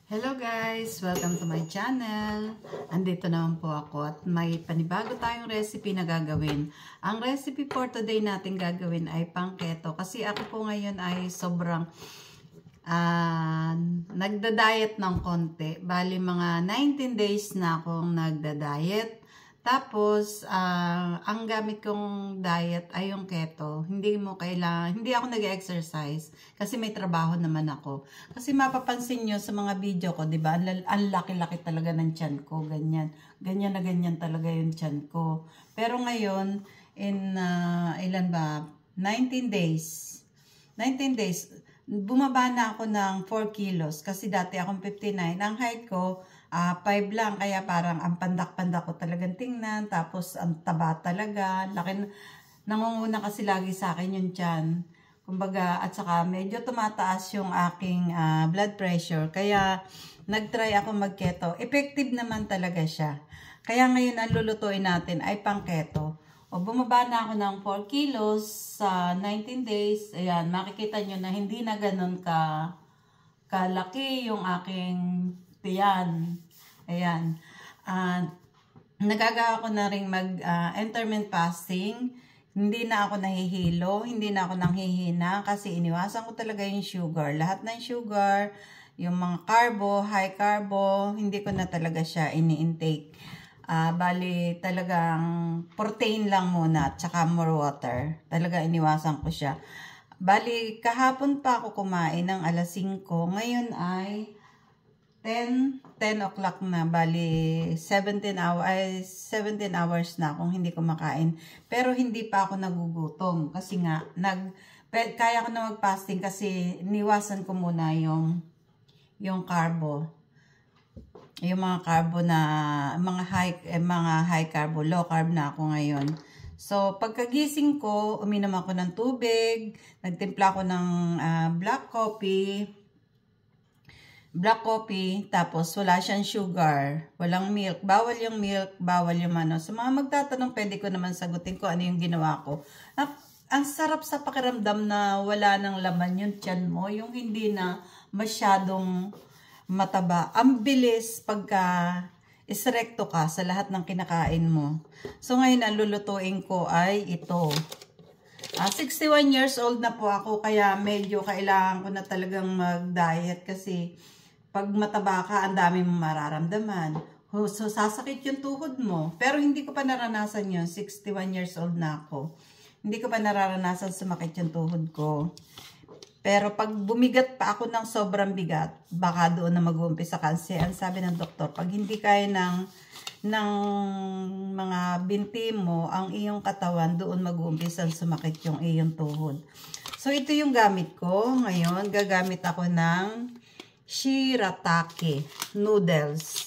Hello guys! Welcome to my channel. Andito naman po ako at may panibago tayong recipe na gagawin. Ang recipe for today natin gagawin ay pang-keto. Kasi ako po ngayon ay sobrang nagda-diet ng konti. Bali mga 19 days na akong nagda-diet. Tapos, ang gamit kong diet ay yung keto. Hindi ako nag-exercise kasi may trabaho naman ako. Kasi mapapansin nyo sa mga video ko, di ba? Ang laki-laki talaga ng tiyan ko, ganyan. Ganyan na ganyan talaga yung tiyan ko. Pero ngayon, ilan ba? 19 days. 19 days, bumaba na ako ng 4 kilos kasi dati akong 59. Ang height ko, 5 lang, kaya parang ang pandak-pandak ko talagang tingnan, tapos ang taba talaga, laki, nangunguna kasi lagi sa akin yung tiyan. Kumbaga, at saka medyo tumataas yung aking blood pressure, kaya nagtry ako mag-keto. Effective naman talaga siya. Kaya ngayon ang lulutuin natin ay pang-keto. O, bumaba na ako ng 4 kilos sa 19 days. Ayan, makikita nyo na hindi na ganun kalaki yung aking tiyan. Ayan. Nagagawa ko na rin intermittent fasting. Hindi na ako nahihilo, hindi na ako nanghihina kasi iniwasan ko talaga yung sugar. Lahat ng sugar, yung mga carbo, high carbo, hindi ko na talaga siya ini-intake. Bali talagang protein lang muna at saka more water. Talaga iniwasan ko siya. Bali kahapon pa ako kumain ng alas 5. Ngayon ay 10 o'clock na. Bali 17 hours na akong hindi kumakain. Pero hindi pa ako nagugutom kasi nga kaya ko na mag-fasting kasi niwasan ko muna yung carbo. Yung mga carbo na mga high carbo, low carb na ako ngayon. So pagkagising ko, uminom ako ng tubig, nagtimpla ako ng black coffee, tapos wala siyang sugar, walang milk, bawal yung milk, bawal yung ano. So mga magtatanong, pwede ko naman sagutin ko ano yung ginawa ko. Ang sarap sa pakiramdam na wala nang laman yung tiyan mo, yung hindi na masyadong mataba. Ang bilis pagka isrekto ka sa lahat ng kinakain mo. So ngayon ang lulutuin ko ay ito. 61 years old na po ako, kaya medyo kailangan ko na talagang mag-diet kasi pag mataba ka, ang dami mong mararamdaman. So sasakit yung tuhod mo. Pero hindi ko pa naranasan yun. 61 years old na ako. Hindi ko pa nararanasan sumakit yung tuhod ko. Pero pag bumigat pa ako ng sobrang bigat, baka doon na mag-uumpisa kasi ang sabi ng doktor, pag hindi kaya ng mga binti mo, ang iyong katawan, doon mag-uumpisa sumakit yung iyong tuhod. So ito yung gamit ko. Ngayon, gagamit ako ng shirataki noodles.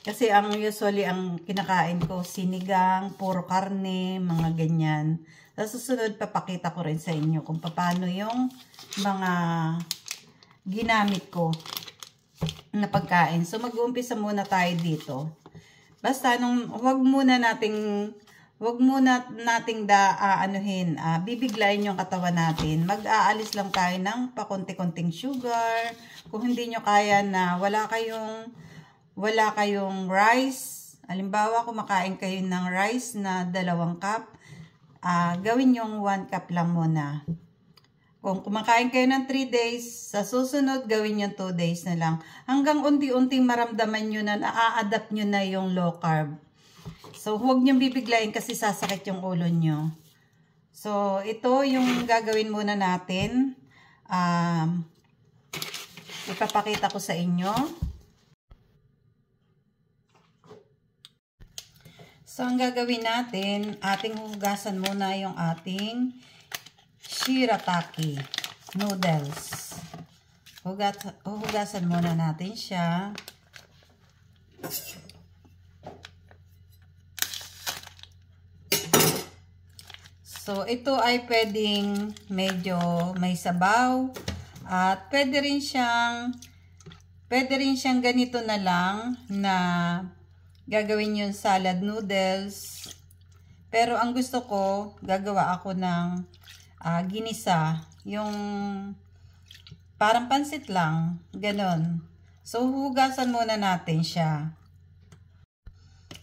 Kasi usually ang kinakain ko, sinigang, puro karne, mga ganyan. Sa susunod, papakita ko rin sa inyo kung paano yung mga ginamit ko na pagkain. So, mag-uumpisa muna tayo dito. Basta, wag muna nating bibiglayin yung katawan natin. Mag-aalis lang tayo ng pakunti-kunting sugar. Kung hindi nyo kaya na wala kayong rice, halimbawa kumakain kayo ng rice na 2 cup, gawin yung 1 cup lang muna. Kung kumakain kayo ng 3 days, sa susunod gawin yung 2 days na lang. Hanggang unti-unting maramdaman nyo na na-adapt nyo na yung low carb. So, huwag nyo bibiglayin kasi sasakit yung ulo nyo. So, ito yung gagawin muna natin. Ipapakita ko sa inyo. So, ang gagawin natin, ating hugasan muna yung ating shirataki noodles. Hugasan muna natin siya. So, ito ay pwedeng medyo may sabaw at pwede rin siyang ganito na lang na gagawin yung salad noodles. Pero ang gusto ko, gagawa ako ng ginisa. Yung parang pansit lang. Ganon. So, hugasan muna natin siya.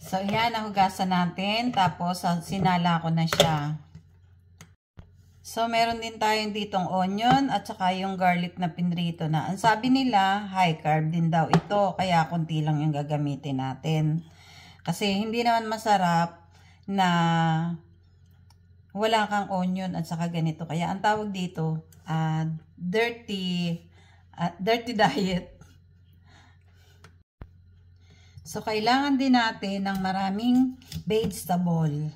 So, yan, nahugasan natin. Tapos, sinala ko na siya. So, meron din tayong ditong onion at saka yung garlic na pinrito na. Ang sabi nila, high carb din daw ito. Kaya, konti lang yung gagamitin natin. Kasi, hindi naman masarap na wala kang onion at saka ganito. Kaya, ang tawag dito, dirty diet. So, kailangan din natin ng maraming vegetable.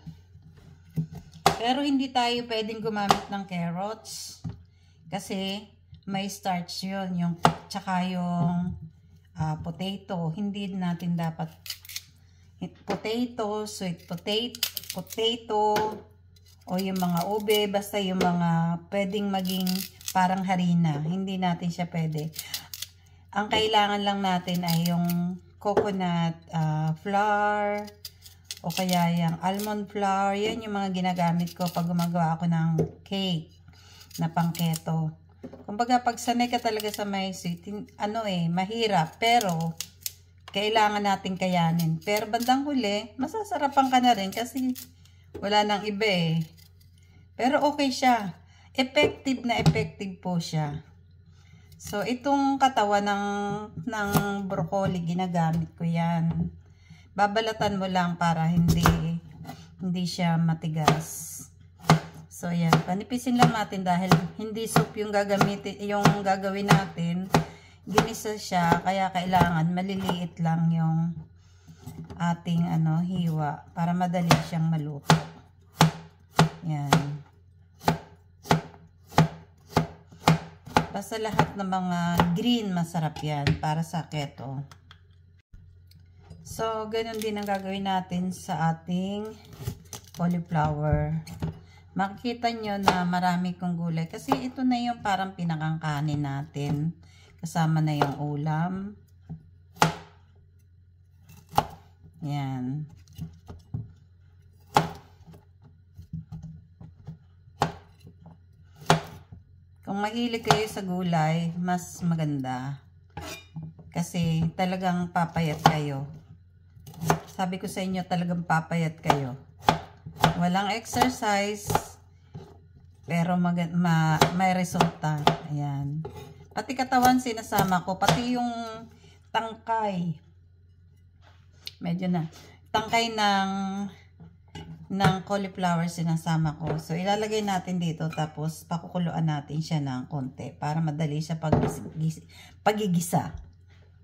Pero, hindi tayo pwedeng gumamit ng carrots. Kasi, may starch yun. Tsaka yung potato. Hindi natin dapat potato, sweet potato, o yung mga ube. Basta yung mga pwedeng maging parang harina. Hindi natin siya pwede. Ang kailangan lang natin ay yung coconut flour o kaya yung almond flour. Yan yung mga ginagamit ko pag gumagawa ako ng cake na pang keto. Kumbaga pag sanay ka talaga sa may sweet, mahirap, pero kailangan natin kayanin. Pero bandang huli, masasarapan ka na rin kasi wala nang iba eh. Pero okay siya. Effective na effective po siya. So, itong katawan ng broccoli, ginagamit ko yan. Babalatan mo lang para hindi siya matigas. So, yan. Panipisin lang natin dahil hindi soup yung gagawin natin. Ginisa siya, kaya kailangan maliliit lang yung ating hiwa para madali siyang maluto. Yan. Basta lahat ng mga green, masarap yan para sa keto. So, ganun din ang gagawin natin sa ating cauliflower. Makikita nyo na marami kong gulay. Kasi ito na yung parang pinakangkanin natin. Kasama na yung ulam. Yan. Kung mahilig kayo sa gulay, mas maganda. Kasi talagang papayat kayo. Sabi ko sa inyo, talagang papayat kayo. Walang exercise, pero may resulta. Ayan. Pati katawan sinasama ko, pati yung tangkay. Medyo na. Tangkay ng cauliflower sinasama ko. So, ilalagay natin dito, tapos pakukuluan natin siya ng konti para madali siya pagigisa.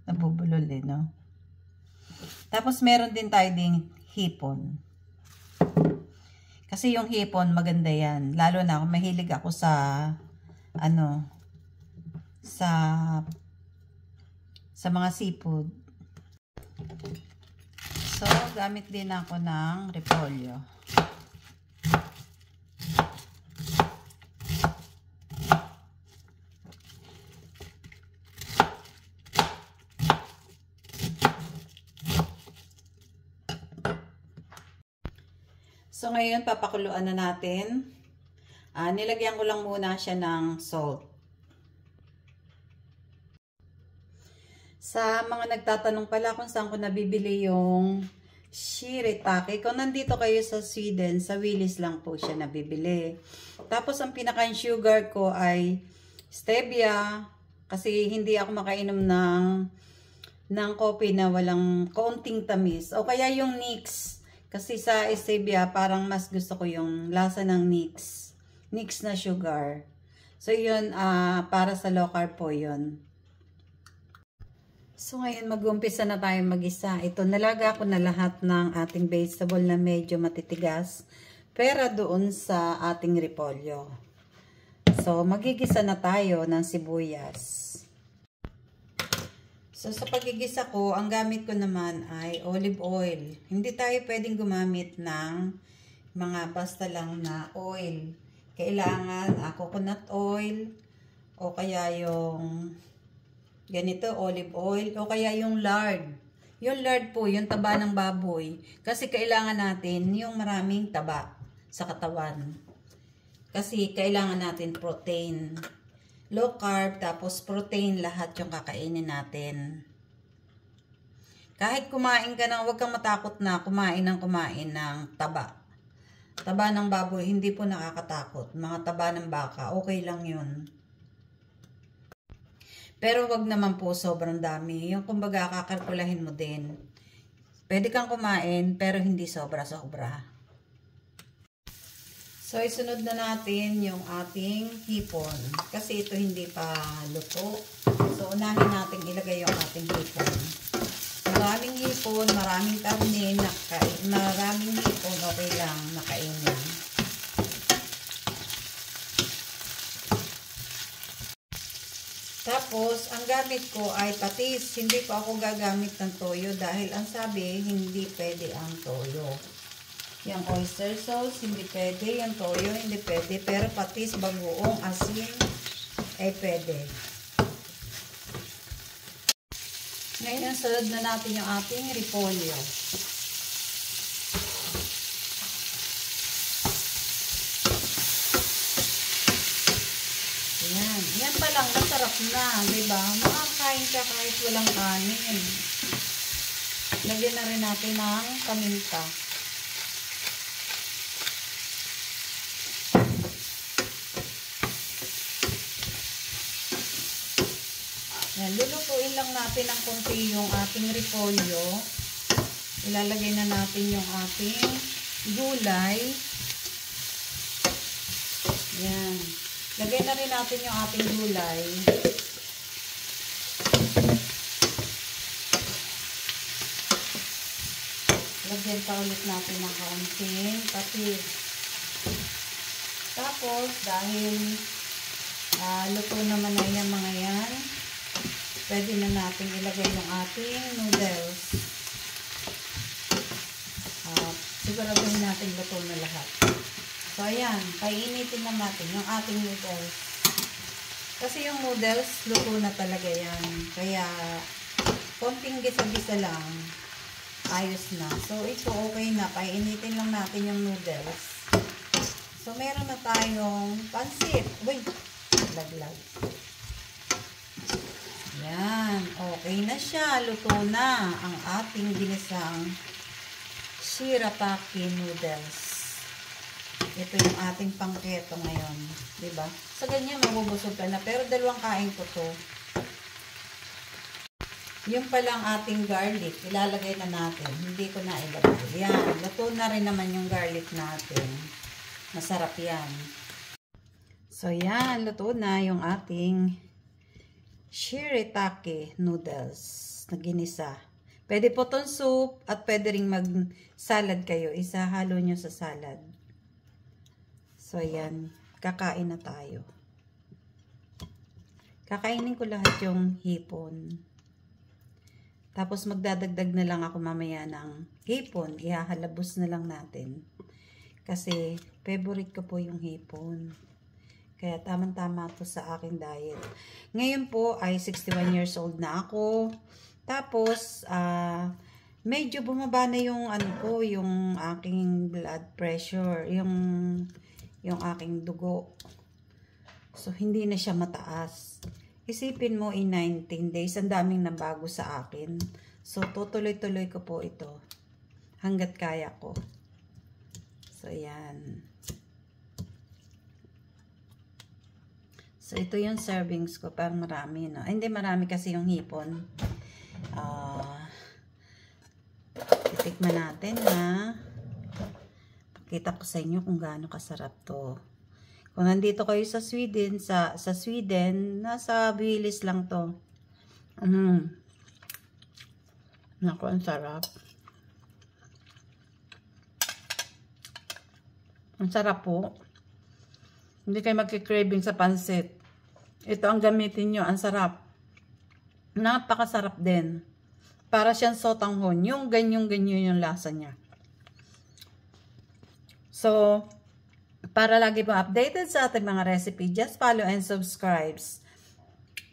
Nabubulol eh, no? Tapos, meron din tayo ding hipon. Kasi yung hipon, maganda yan. Lalo na kung mahilig ako sa mga seafood. So, gamit din ako ng repolyo. So, ngayon, papakuluan na natin. Nilagyan ko lang muna siya ng salt. Sa mga nagtatanong pala kung saan ko nabibili yung shirataki, kung nandito kayo sa Sweden, sa Willys lang po siya nabibili. Tapos, ang pinaka-sugar ko ay stevia, kasi hindi ako makainom ng coffee na walang kaunting tamis. O kaya yung Nix. Kasi sa stevia, parang mas gusto ko yung lasa ng Nix. Nix na sugar. So, yun, para sa low carb po yun. So, ngayon mag-umpisa na tayo mag-isa. Ito, nalaga ko na lahat ng ating vegetable na medyo matitigas. Pero doon sa ating repolyo. So, magigisa na tayo ng sibuyas. So, sa pagigisa ko, ang gamit ko naman ay olive oil. Hindi tayo pwedeng gumamit ng mga basta lang na oil. Kailangan coconut oil o kaya yung ganito, olive oil, o kaya yung lard. Yung lard po, yung taba ng baboy. Kasi kailangan natin yung maraming taba sa katawan. Kasi kailangan natin protein. Low carb, tapos protein lahat yung kakainin natin. Kahit kumain ka ng, huwag kang matakot na kumain ng taba. Taba ng baboy, hindi po nakakatakot. Mga taba ng baka, okay lang yun. Pero wag naman po sobrang dami. Yung kumbaga, kakalkulahin mo din. Pwede kang kumain, pero hindi sobra-sobra. So, isunod na natin yung ating hipon. Kasi ito hindi pa luto. So, unahin natin ilagay yung ating hipon. Maraming hipon, maraming karne, maraming hipon, okay lang, nakainin. Tapos, ang gamit ko ay patis. Hindi po ako gagamit ng toyo dahil ang sabi, hindi pwede ang toyo. Yung oyster sauce, hindi pwede. Yung toyo, hindi pwede. Pero patis, bagoong, asin, ay pwede. Ngayon, sunod na natin yung ating repolyo. Ayan. Yan pa lang, masarap na. Diba? Makakain ka kahit walang kanin. Lagyan na rin natin ng paminta. Yan, lulutuin lang natin ng konti yung ating repolyo. Ilalagay na natin yung ating gulay. Yan. Lagay na rin natin yung ating gulay. Lagyan pa ulit natin ng kaunting patis. Tapos, dahil luto naman na yung mga yan, pwede na natin ilagay yung ating noodles. Siguraduhin natin luto na lahat. So, ayan. Painitin na natin yung ating noodles. Kasi yung noodles, luto na talaga yan. Kaya, konting gisa-gisa lang, ayos na. So, ito okay na. Painitin lang natin yung noodles. So, meron na tayong pansit. Uy! Laglag. Yan. Okay na siya. Luto na ang ating ginisang shirataki noodles. Ito yung ating pangketo ngayon. Diba? Sa ganyan, mabubusog ka na. Pero dalawang kain ko to. Yung palang ating garlic, ilalagay na natin. Hindi ko na ilagay. Yan. Luto na rin naman yung garlic natin. Masarap yan. So, yan. Luto na yung ating shirataki noodles na ginisa. Pwede po itong soup at pwede rin mag-salad kayo. Isahalo nyo sa salad. So, yan. Kakain na tayo. Kakainin ko lahat yung hipon. Tapos, magdadagdag na lang ako mamaya ng hipon. Ihahalabos na lang natin. Kasi, favorite ko po yung hipon. Kaya tamang-tama to sa aking diet. Ngayon po ay 61 years old na ako. Tapos, medyo bumaba na yung yung aking blood pressure, yung aking dugo. So, hindi na siya mataas. Isipin mo, in 19 days, ang daming nabago sa akin. So, tutuloy-tuloy ko po ito. Hanggat kaya ko. So, yan. So, ito yung servings ko. Parang marami, no? Hindi marami kasi yung hipon. Titikman natin, ha? Pakita ko sa inyo kung gaano kasarap to. Kung nandito kayo sa Sweden, sa Sweden, nasa bilis lang to. Naku, ang sarap. Ang sarap po. Hindi kayo magkikraving sa pansit. Ito ang gamitin nyo. Ang sarap. Napakasarap din. Para siyang sotanghon. Yung ganyan-ganyan yung lasa niya. So, para lagi po updated sa ating mga recipe, just follow and subscribe.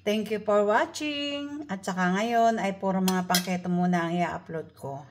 Thank you for watching. At saka ngayon ay puro mga pangketo muna ang i-upload ko.